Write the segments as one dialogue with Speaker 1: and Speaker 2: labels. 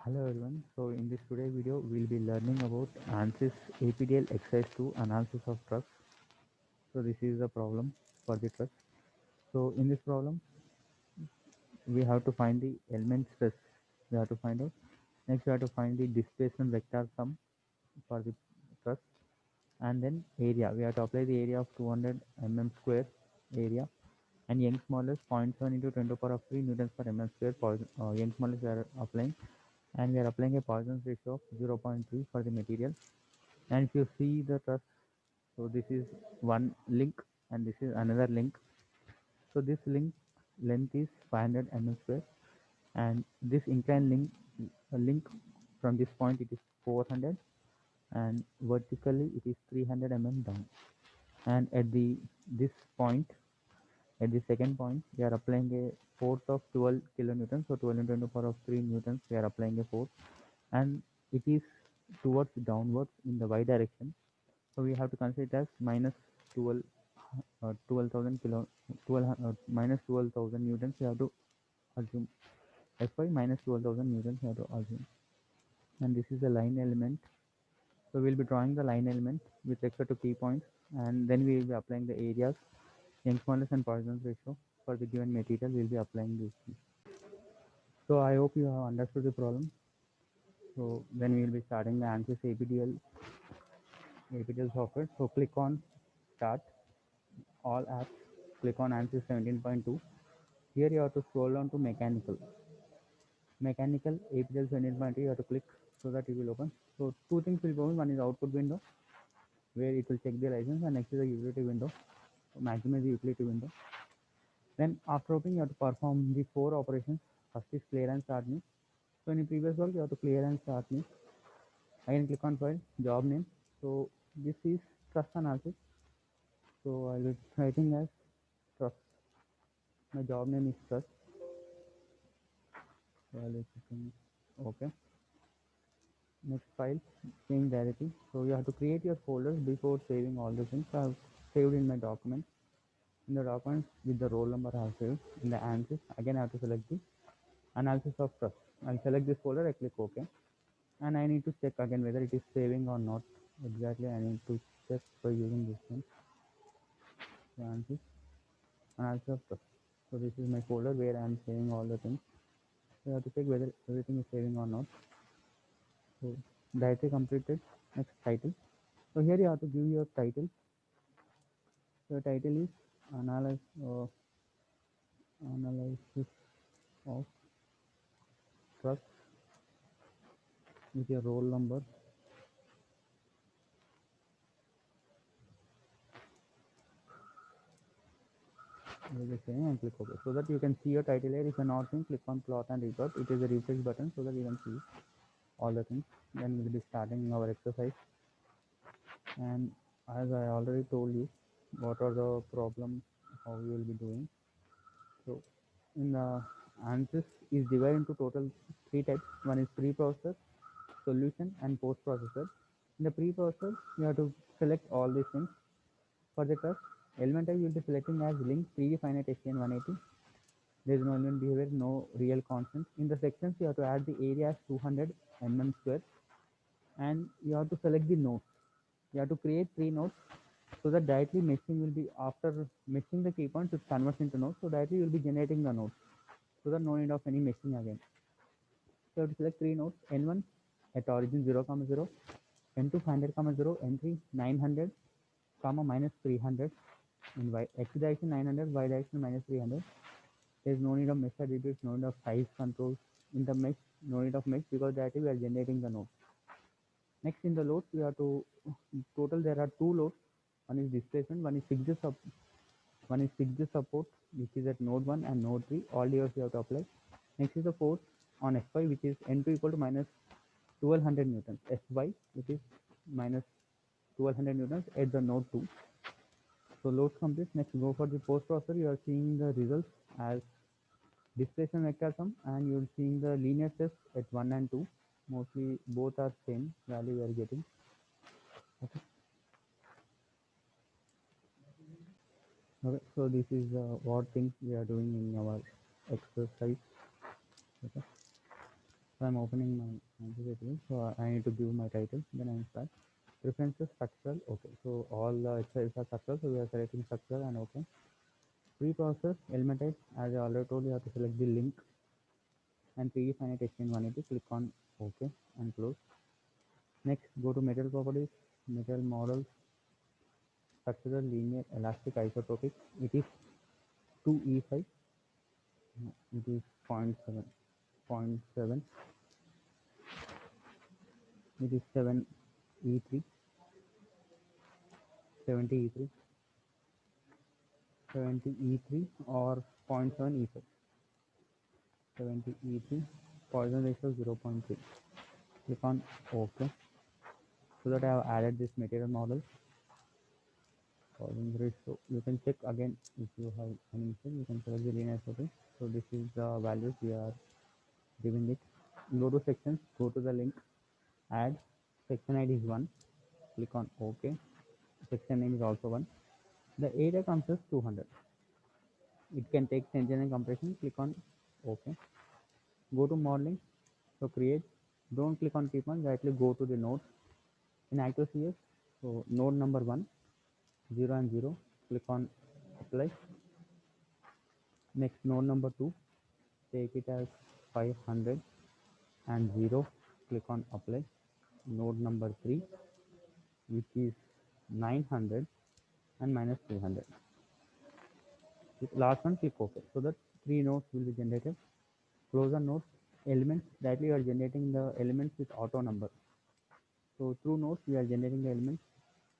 Speaker 1: Hello everyone. So in this today video, we'll be learning about ANSYS APDL exercise 2 analysis of truss. So this is the problem for the truss. So in this problem, we have to find the element stress. We have to find out. Next, we have to find the displacement vector sum for the truss, and then area. We have to apply the area of 200 mm² area, and Young's modulus 0.7 into 10 to the power of 3 newtons per mm square. Young's modulus we are applying, and we are applying a Poisson's ratio of 0.3 for the material. And if you see the truss, so this is one link and this is another link. So this link length is 500 mm square, and this inclined link from this point it is 400, and vertically it is 300 mm down. And at this point, at the second point, we are applying a force of 12 kilonewtons. So 12 into 10 to the power of 3 newtons, we are applying a force, and it is towards downwards in the y direction. So we have to consider it as minus 12, 12,000 kilo, 12, minus 12,000 newtons. We have to assume Fy minus 12,000 newtons. We have to assume, and this is the line element. So we'll be drawing the line element with respect to key points, and then we will be applying the areas, Young's modulus and Poisson's ratio for the given material. We'll be applying this. So I hope you have understood the problem. So then we will be starting the ANSYS APDL software. So click on Start All Apps. Click on ANSYS 17.2. Here you have to scroll down to Mechanical. Mechanical APDL 17.2. You have to click so that it will open. So two things will open. One is output window where it will check the license, and next is the utility window. So maximize the utility window. Then after opening, you have to perform the four operations. First is clear and start new. So in the previous work, you have to clear and start new. Again, click on file, job name. So this is trust analysis. So I will be writing as trust. My job name is trust. So I will be clicking OK. Next file, change directory. So you have to create your folders before saving all the things. So I have saved in my document. In the documents with the roll number I have saved. In the answers, again I have to select the analysis of trust. I'll select this folder, I click OK. And I need to check again whether it is saving or not. Exactly, I need to check by using this one. The answers, analysis of trust. So this is my folder where I am saving all the things. So you have to check whether everything is saving or not. So directory completed. Next, title. So here you have to give your title. So title is analysis of trust with your roll number. The same and click OK. So that you can see your title here. If you're not seeing, click on plot and report. It is a refresh button so that you can see all the things. Then we'll be starting our exercise. And as I already told you, what are the problems, how you will be doing. So in the ANSYS is divided into total three types. One is pre-processor, solution, and post-processor. In the pre-processor, you have to select all these things. For the trust, element type you will be selecting as link 3D finite STN 180. There is no element behavior, no real constant. In the sections, you have to add the area as 200 mm square, and you have to select the nodes. You have to create 3 nodes so that directly meshing will be, after meshing the key points, it converts into nodes. So directly you will be generating the nodes so that no need of any meshing again. So you have to select 3 nodes: N1 at origin 0, 0, N2 500, 0, N3 900, minus 300, in y x direction 900, y direction minus 300. There is no need of mesh attributes, no need of size controls in the mesh, no need of mesh because directly we are generating the node. Next, in the loads, we have to total there are 2 loads. One is displacement, one is fixed support, which is at node 1 and node 3. All layers you have to apply. Next is the force on Fy, which is N2 equal to minus 1200 newtons. Fy, which is minus 1200 newtons at the node 2. So loads complete. Next, go for the post processor. You are seeing the results as displacement vector sum, and you will seeing the linear test at 1 and 2. Mostly both are same value we are getting. Okay. Okay, so this is what things we are doing in our exercise. Okay. So I'm opening my entity. So I need to give my title. Then I start. Preferences structural. Okay. So all the exercises are structural. So we are selecting structural and okay. Pre-process element type. As I already told you, have to select the link and predefine it HN180. Click on OK and close. Next, go to material properties, material models, structural, linear, elastic, isotropic. It is 2E5. It is 0.7. 0.7. It is 7E3. 70E3. 70E3 or 0.7E5. 70E3. Poisson ratio 0.3. Click on OK. So that I have added this material model. Poisson ratio. You can check again if you have any mistake. You can select the linear isotope. So this is the values we are giving it. Go to sections. Go to the link. Add. Section ID is 1. Click on OK. Section name is also 1. The area comes as 200. It can take tension and compression. Click on OK. Go to modeling. So create. Don't click on keep on. Directly go to the nodes. In ActiveCS, so node number 1, 0 and 0. Click on apply. Next node number 2. Take it as 500 and 0. Click on apply. Node number 3, which is 900 and minus 200. Last one, click OK. So that 3 nodes will be generated. Close the nodes. Elements, directly you are generating the elements with auto number. So through nodes we are generating the elements.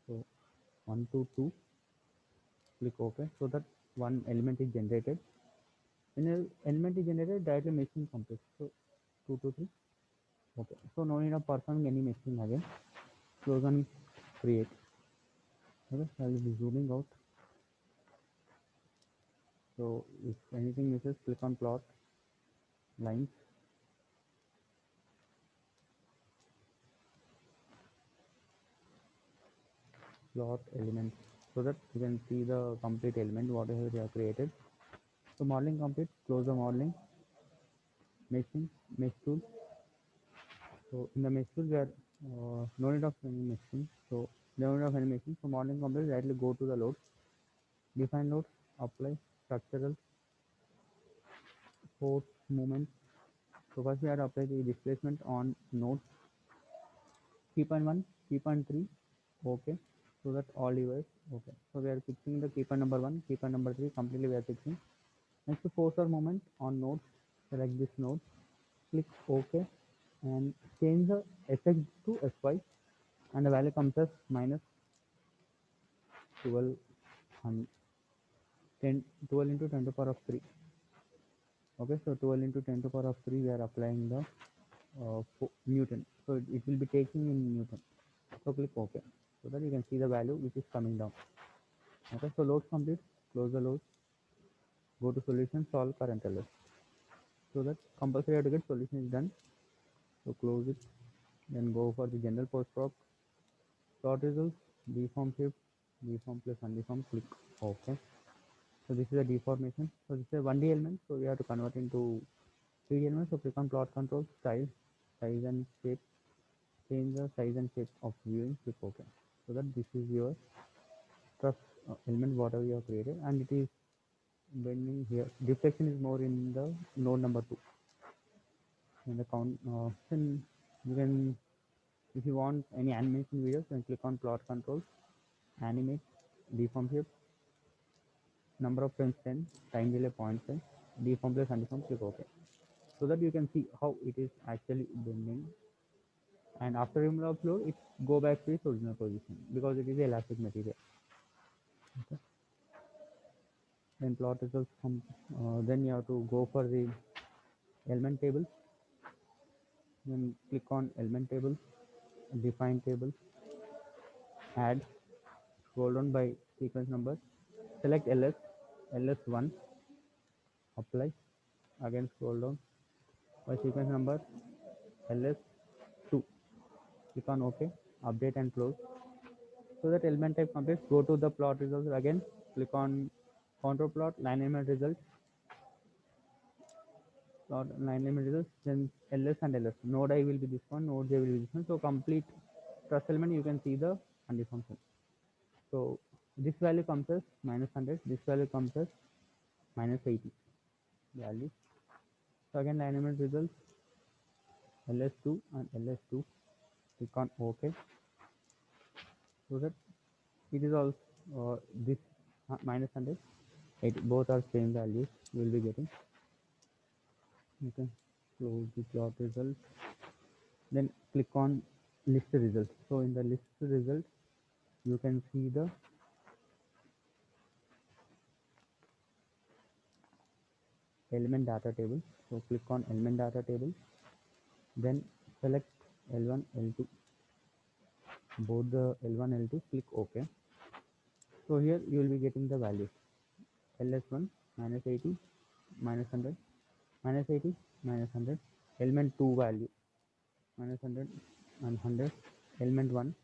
Speaker 1: So 1 to 2. Click OK. So that one element is generated. When an element is generated, directly machine completes. So 2 to 3. Okay. So no need of performing any machine again. Close and create. Okay. I will be zooming out. So if anything misses, click on plot lines. Plot elements. So that you can see the complete element whatever you have created. So modeling complete. Close the modeling. Meshing. Mesh tool. So in the mesh tool we are no need of any meshing. So no need of any meshing. So modeling complete. Directly go to the loads. Define loads. Apply. Structural. Force movement. So first we have to apply the displacement on nodes. Key point 1, key point 3. Okay. So that all device. Okay. So we are fixing the key point number 1, key point number 3 completely we are fixing. Next force or moment on nodes. Select this node. Click OK and change the fx to fy and the value comes as minus 12 and 10 12 into 10 to the power of 3. Okay, so 12 into 10 to the power of 3 we are applying the Newton. So it will be taking in Newton. So click OK. So that you can see the value which is coming down. Okay, so load complete. Close the load. Go to solution, solve current LS. So that compulsory have to get solution is done. So close it. Then go for the general post prop. Plot results, deform shape, deform plus undeform. Click OK. So this is a deformation. So this is a 1D element. So we have to convert into 3D element. So click on plot control, style, size and shape. Change the size and shape of viewing. Click OK. So that this is your truss element whatever you have created, and it is bending here. Deflection is more in the node number 2. In the count, then you can, if you want any animation videos, then click on plot controls, animate, deform shape, number of frames 10, time delay 0.5, deform plus undeform. Click OK. So that you can see how it is actually bending. And after removal of load, it go back to its original position because it is elastic material. Okay. Then plot results come. Then you have to go for the element table. Then click on element table, define table, add, scroll down by sequence number, select ls, ls1, apply, again scroll down by sequence number, ls2, click on OK, update and close. So that element type completes. Go to the plot results again, click on contour plot, line element results, plot line element results, then ls and ls. Node I will be this one, node j will be this one. So complete trust element you can see the undefined function. So this value comes as -100, this value comes as -80 value. So again line element results ls2 and ls2. Click on OK. So that it is also this -100, both are same values we will be getting. You can close the plot results. Then click on list results. So in the list results, you can see the element data table. So click on element data table. Then select L1, L2. Both the L1, L2. Click OK. So here you will be getting the values. LS1 -80, -100, -80, -100. Element 2 value -100 and 100. Element 1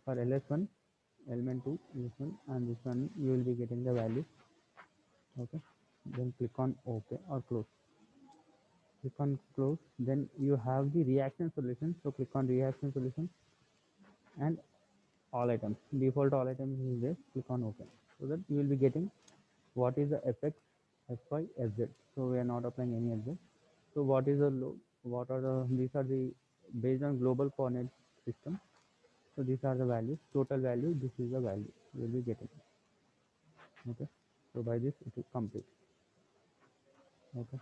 Speaker 1: for ls1, element 2 this one, and this one you will be getting the value. Okay, then click on OK or close. Click on close. Then you have the reaction solution. So click on reaction solution and all items. Default all items is there. Click on OK. So that you will be getting what is the fx, fy, fz. So we are not applying any fz. So what is the load? What are the, these are the based on global coordinate system. So these are the values, total value, this is the value you will be getting. Okay, so by this it is complete. Okay.